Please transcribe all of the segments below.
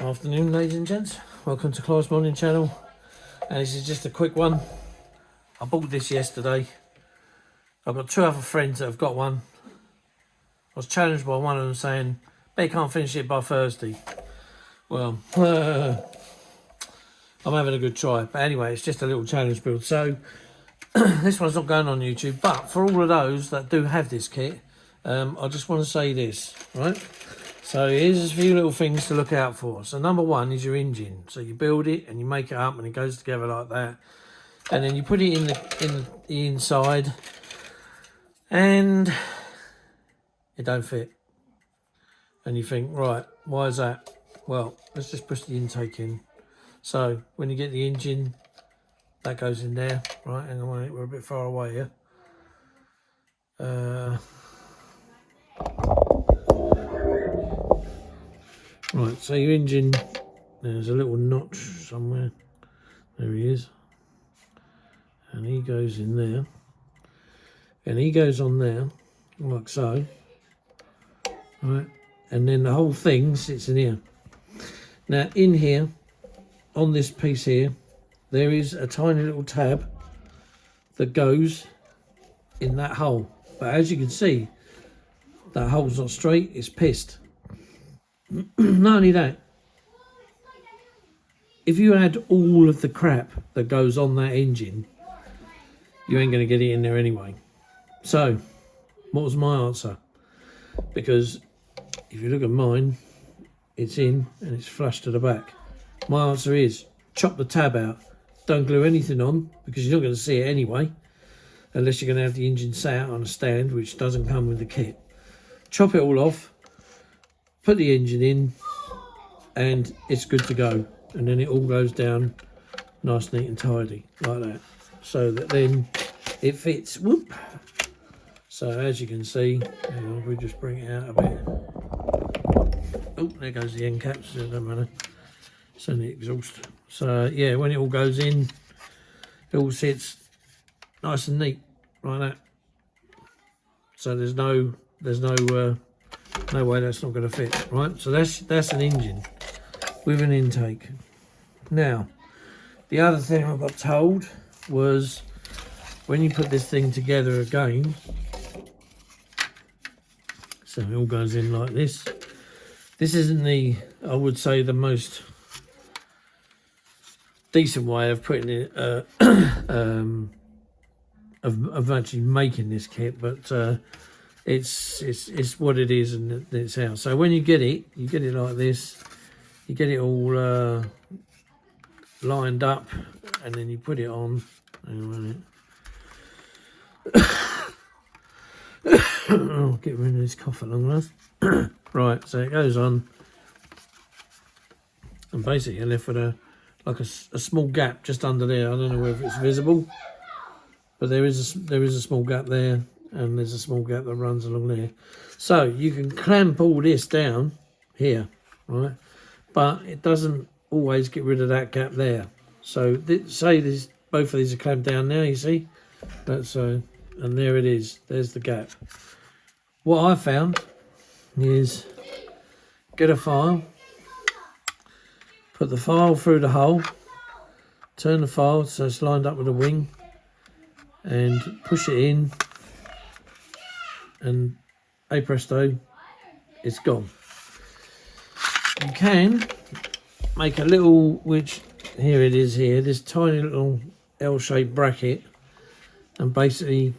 Afternoon, ladies and gents. Welcome to Clive's Morning Channel. And this is just a quick one. I bought this yesterday. I've got two other friends that have got one. I was challenged by one of them saying, "Bet you can't finish it by Thursday." Well, I'm having a good try. But anyway, it's just a little challenge build. So this one's not going on YouTube. But for all of those that do have this kit, I just want to say this, right? So here's a few little things to look out for. So number one is your engine. So you build it and you make it up and it goes together like that. And then you put it in the inside and it don't fit. And you think, right, why is that? Well, let's just push the intake in. So when you get the engine, that goes in there. Right, hang on, we're a bit far away here. Right, so your engine, there's a little notch somewhere. There he is. And he goes in there. And he goes on there, like so. Right, and then the whole thing sits in here. Now, in here, on this piece here, there is a tiny little tab that goes in that hole. But as you can see, that hole's not straight, it's pissed. Not only that, if you add all of the crap that goes on that engine, you ain't going to get it in there anyway. So, what was my answer? Because if you look at mine, it's in and it's flush to the back. My answer is chop the tab out. Don't glue anything on because you're not going to see it anyway, unless you're going to have the engine sat out on a stand, which doesn't come with the kit. Chop it all off. Put the engine in and it's good to go, and then it all goes down nice, neat and tidy like that, so that then it fits. Whoop. So as you can see, hang on, we just bring it out a bit. Oh, there goes the end caps. It doesn't matter, it's only exhaust. So yeah, when it all goes in, it all sits nice and neat like that. So there's no way that's not going to fit, right? So that's an engine with an intake. Now, the other thing I got told was when you put this thing together again, so it all goes in like this. This isn't the, I would say, the most decent way of putting it, of actually making this kit, but it's what it is, and it's out. So when you get it like this, you get it all lined up, and then you put it on. Hang on a minute. I'll get rid of this cough at long last. Right, so it goes on, and basically you're left with a small gap just under there. I don't know whether it's visible, but there is a small gap there. And there's a small gap that runs along there. So you can clamp all this down here, right? But it doesn't always get rid of that gap there. So say both of these are clamped down now, you see? That's and there it is. There's the gap. What I found is get a file, put the file through the hole, turn the file so it's lined up with the wing, and push it in. And hey presto, it's gone. You can make a little, which here it is here, this tiny little L-shaped bracket, and basically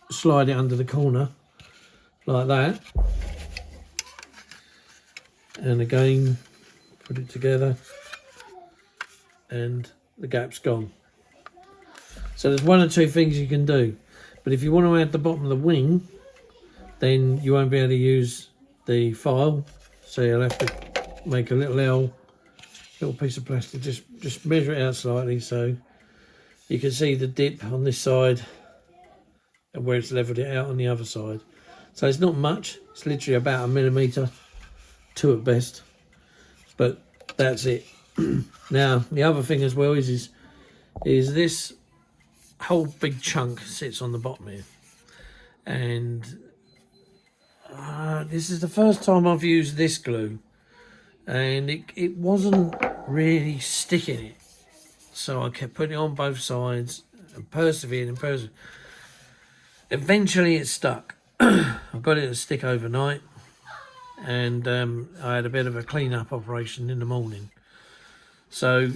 slide it under the corner like that. And again, put it together and the gap's gone. So there's one or two things you can do. But if you want to add the bottom of the wing, then you won't be able to use the file. So you'll have to make a little piece of plastic. Just measure it out slightly so you can see the dip on this side and where it's leveled it out on the other side. So it's not much. It's literally about 1 millimetre, 2 at best. But that's it. Now the other thing as well is this whole big chunk sits on the bottom here, and this is the first time I've used this glue, and it wasn't really sticking it. So I kept putting it on both sides and persevering. Eventually it stuck. I got it to stick overnight, and I had a bit of a clean-up operation in the morning. So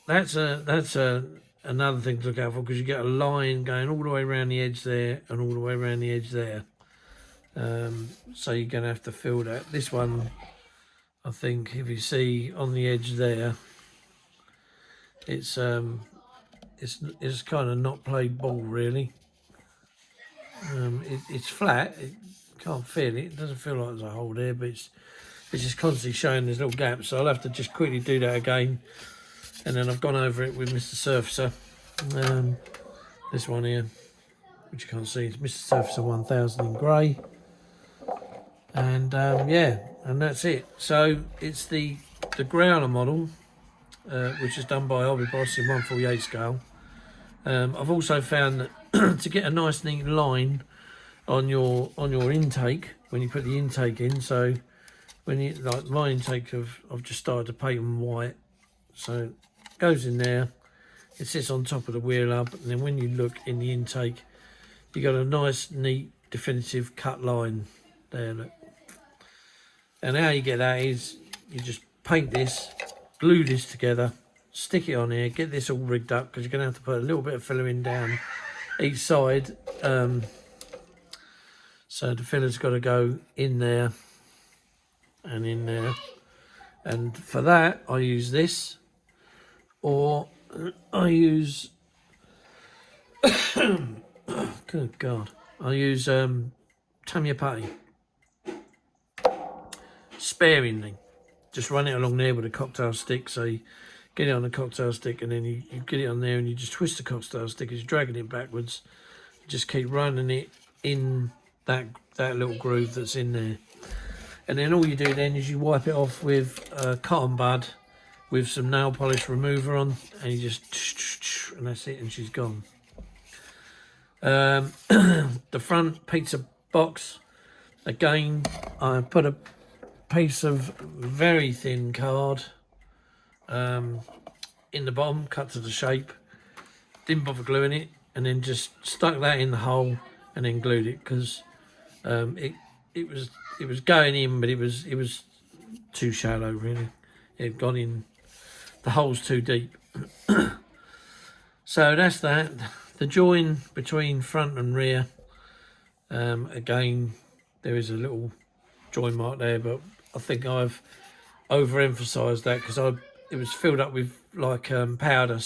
that's another thing to look out for, because you get a line going all the way around the edge there and all the way around the edge there. So you're going to have to fill that. This one, I think, if you see on the edge there, it's kind of not played ball really. It's flat. You can't feel it. It doesn't feel like there's a hole there, but it's just constantly showing there's little gaps. So I'll have to just quickly do that again. And then I've gone over it with Mr. Surfacer. This one here, which you can't see, it's Mr. Surfacer 1000 in grey. And yeah, and that's it. So it's the Growler model, which is done by Hobby Boss in 1/48 scale. I've also found that to get a nice neat line on your intake when you put the intake in. So when you, like my intake, I've just started to paint them white. So it goes in there, it sits on top of the wheel hub, and then when you look in the intake, you got a nice neat definitive cut line there. Look. And how you get that is you just paint this, glue this together, stick it on here, get this all rigged up, because you're going to have to put a little bit of filler in down each side. So the filler's got to go in there and in there. And for that, I use this, or I use, good God, I use Tamiya putty. Sparingly, just run it along there with a cocktail stick. So you get it on the cocktail stick, and then you get it on there, and you just twist the cocktail stick as you're dragging it backwards. Just keep running it in that little groove that's in there, and then all you do then is you wipe it off with a cotton bud with some nail polish remover on, and you just, and that's it, and she's gone. The front pizza box, again, I put a piece of very thin card in the bottom, cut to the shape, didn't bother gluing it, and then just stuck that in the hole and then glued it, because it was going in, but it was too shallow really. It had gone in, the hole's too deep. So that's that. The join between front and rear, again, there is a little join mark there, but I think I've overemphasised that, because it was filled up with like powder,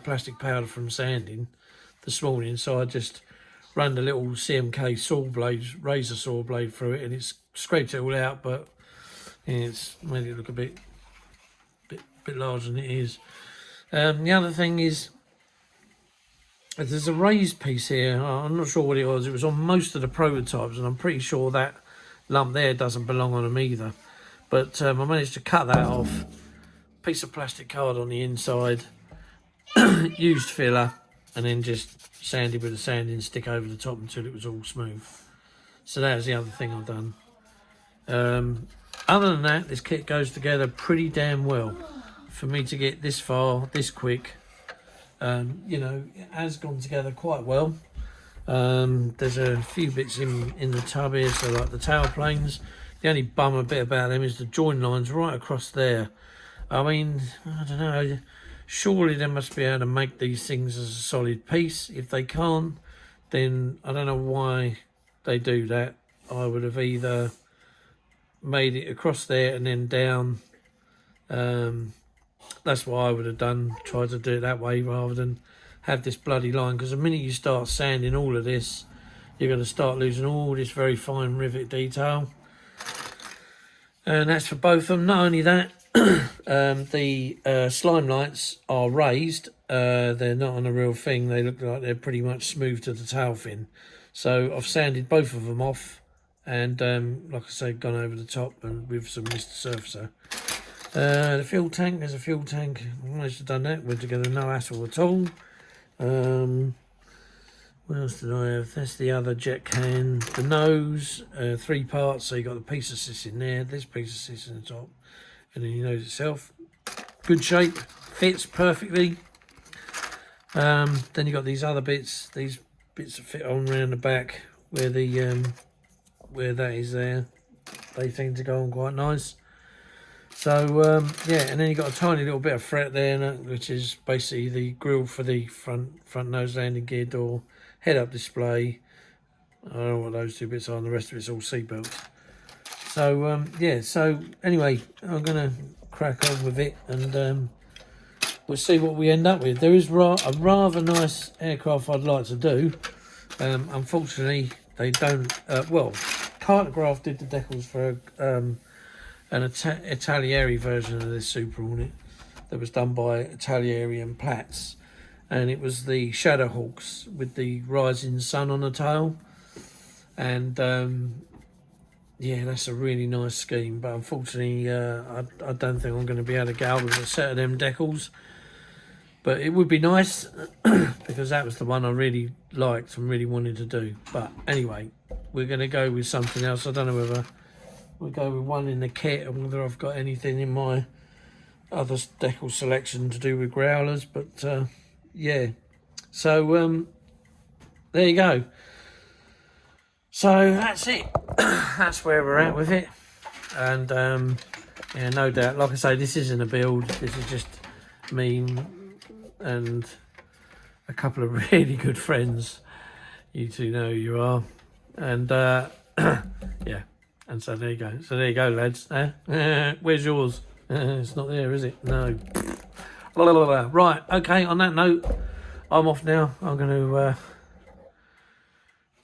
plastic powder from sanding this morning. So I just ran the little CMK saw blade, razor saw blade through it, and it's scraped it all out, but it's made it look a bit larger than it is. The other thing is, there's a raised piece here. I'm not sure what it was. It was on most of the prototypes, and I'm pretty sure that lump there doesn't belong on them either. But I managed to cut that off. Piece of plastic card on the inside, used filler, and then just sanded with a sanding stick over the top until it was all smooth. So that was the other thing I've done. Other than that, this kit goes together pretty damn well. For me to get this far, this quick, you know, it has gone together quite well. There's a few bits in the tub here, so like the tail planes, the only bummer bit about them is the join lines right across there. I mean, I don't know, surely they must be able to make these things as a solid piece. If they can't, then I don't know why they do that. I would have either made it across there and then down. That's what I would have done, tried to do it that way rather than have this bloody line, because the minute you start sanding all of this, you're going to start losing all this very fine rivet detail. And that's for both of them. Not only that, the slime lights are raised. They're not on a real thing. They look like they're pretty much smooth to the tail fin. So I've sanded both of them off, and like I say, gone over the top and with some Mr. Surfacer. The fuel tank, there's a fuel tank. I managed to done that with together, no hassle at all. What else did I have? That's the other jet can. The nose, 3 parts. So you got the piece of cis in there, this piece of cis in the top, and then your nose itself. Good shape, fits perfectly. Then you got these other bits. These bits that fit on around the back where the where that is there. They seem to go on quite nice. So yeah, and then you got a tiny little bit of fret there, which is basically the grill for the front nose landing gear door. Head-up display. I don't know what those 2 bits are, and the rest of it's all seat belts. So yeah, so anyway, I'm gonna crack on with it, and we'll see what we end up with. There is a rather nice aircraft I'd like to do. Unfortunately, they don't. Well, Cartograph did the decals for an Italieri version of this Super Hornet that was done by Italieri and Platts. And it was the Shadowhawks with the rising sun on the tail, and yeah, that's a really nice scheme. But unfortunately, I don't think I'm going to be able to get out with a set of them decals. But it would be nice because that was the one I really liked and really wanted to do. But anyway, we're going to go with something else. I don't know whether we'll go with one in the kit and whether I've got anything in my other decal selection to do with growlers, but yeah, so there you go. So that's it. That's where we're at with it. And yeah, no doubt, like I say, this isn't a build. This is just me and a couple of really good friends. You two know who you are. And yeah, and so there you go. So there you go, lads. Where's yours? It's not there, is it? No. Right, okay, on that note, I'm off now. I'm going to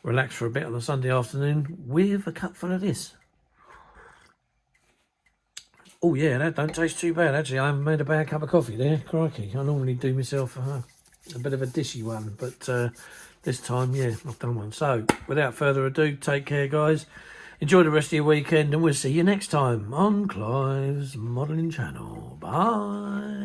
relax for a bit on a Sunday afternoon with a cup full of this. Oh yeah, that don't taste too bad, actually. I haven't made a bad cup of coffee there. Crikey, I normally do myself a bit of a dishy one, but this time, yeah, I've done one. So, without further ado, take care, guys. Enjoy the rest of your weekend, and we'll see you next time on Clive's Modelling Channel. Bye.